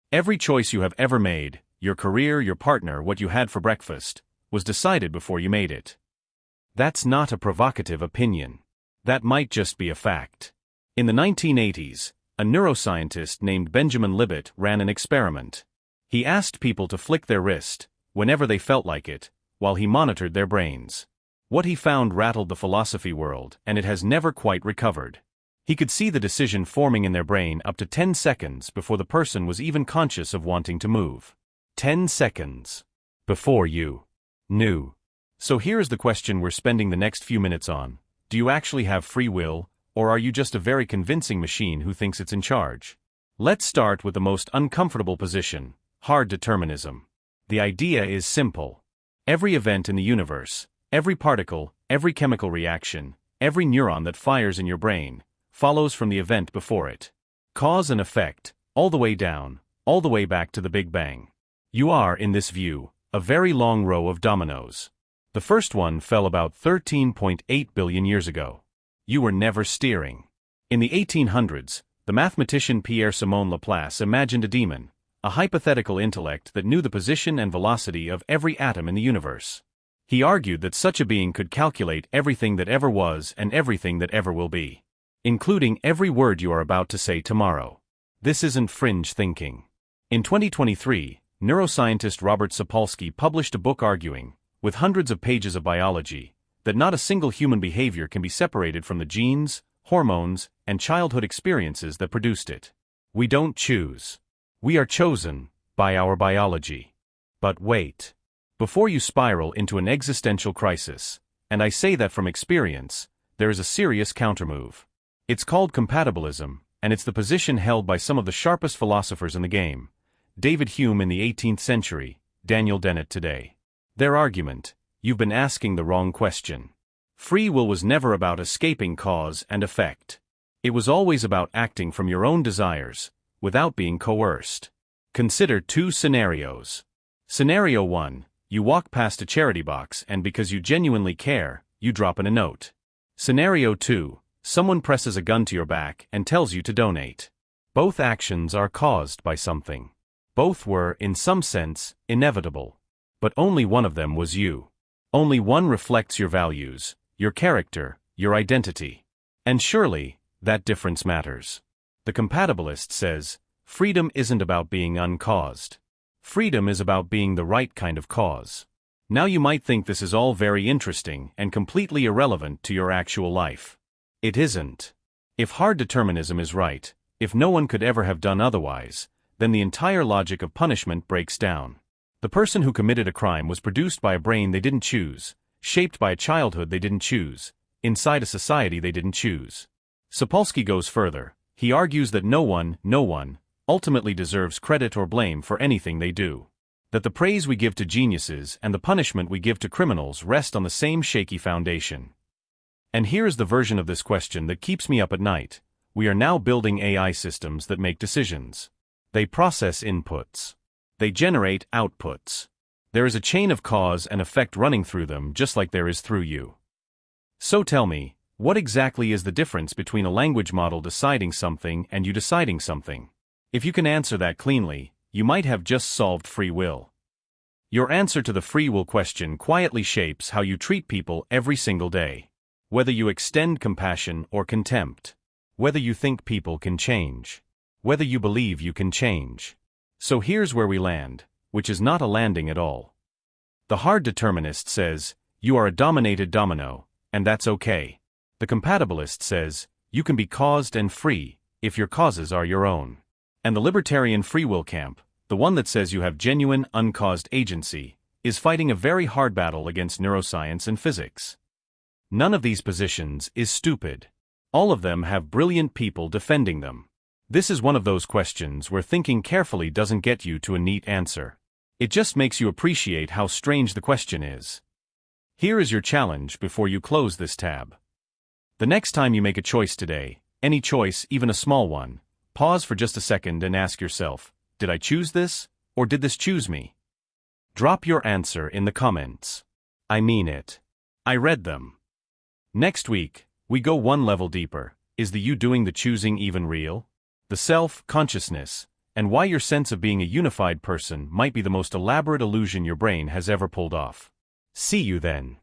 Every choice you have ever made, your career, your partner, what you had for breakfast, was decided before you made it. That's not a provocative opinion. That might just be a fact. In the 1980s, a neuroscientist named Benjamin Libet ran an experiment. He asked people to flick their wrist, whenever they felt like it, while he monitored their brains. What he found rattled the philosophy world, and it has never quite recovered. He could see the decision forming in their brain up to 10 seconds before the person was even conscious of wanting to move. 10 seconds. Before you knew. So here's the question we're spending the next few minutes on. Do you actually have free will, or are you just a very convincing machine who thinks it's in charge? Let's start with the most uncomfortable position, hard determinism. The idea is simple. Every event in the universe, every particle, every chemical reaction, every neuron that fires in your brain, follows from the event before it. Cause and effect, all the way down, all the way back to the Big Bang. You are, in this view, a very long row of dominoes. The first one fell about 13.8 billion years ago. You were never steering. In the 1800s, the mathematician Pierre-Simon Laplace imagined a demon, a hypothetical intellect that knew the position and velocity of every atom in the universe. He argued that such a being could calculate everything that ever was and everything that ever will be, including every word you are about to say tomorrow. This isn't fringe thinking. In 2023, neuroscientist Robert Sapolsky published a book arguing, with hundreds of pages of biology, that not a single human behavior can be separated from the genes, hormones, and childhood experiences that produced it. We don't choose. We are chosen by our biology. But wait. Before you spiral into an existential crisis, and I say that from experience, there is a serious countermove. It's called compatibilism, and it's the position held by some of the sharpest philosophers in the game. David Hume in the 18th century, Daniel Dennett today. Their argument: you've been asking the wrong question. Free will was never about escaping cause and effect. It was always about acting from your own desires, without being coerced. Consider two scenarios. Scenario 1, you walk past a charity box and because you genuinely care, you drop in a note. Scenario 2, someone presses a gun to your back and tells you to donate. Both actions are caused by something. Both were, in some sense, inevitable. But only one of them was you. Only one reflects your values, your character, your identity. And surely, that difference matters. The compatibilist says, freedom isn't about being uncaused. Freedom is about being the right kind of cause. Now you might think this is all very interesting and completely irrelevant to your actual life. It isn't. If hard determinism is right, if no one could ever have done otherwise, then the entire logic of punishment breaks down. The person who committed a crime was produced by a brain they didn't choose, shaped by a childhood they didn't choose, inside a society they didn't choose. Sapolsky goes further. He argues that no one, ultimately deserves credit or blame for anything they do. That the praise we give to geniuses and the punishment we give to criminals rest on the same shaky foundation. And here's the version of this question that keeps me up at night. We are now building AI systems that make decisions. They process inputs. They generate outputs. There is a chain of cause and effect running through them just like there is through you. So tell me, what exactly is the difference between a language model deciding something and you deciding something? If you can answer that cleanly, you might have just solved free will. Your answer to the free will question quietly shapes how you treat people every single day. Whether you extend compassion or contempt. Whether you think people can change. Whether you believe you can change. So here's where we land, which is not a landing at all. The hard determinist says, you are a dominated domino, and that's okay. The compatibilist says, you can be caused and free, if your causes are your own. And the libertarian free will camp, the one that says you have genuine, uncaused agency, is fighting a very hard battle against neuroscience and physics. None of these positions is stupid. All of them have brilliant people defending them. This is one of those questions where thinking carefully doesn't get you to a neat answer. It just makes you appreciate how strange the question is. Here is your challenge before you close this tab. The next time you make a choice today, any choice, even a small one, pause for just a second and ask yourself, did I choose this, or did this choose me? Drop your answer in the comments. I mean it. I read them. Next week, we go one level deeper. Is the you doing the choosing even real? The self, consciousness, and why your sense of being a unified person might be the most elaborate illusion your brain has ever pulled off. See you then.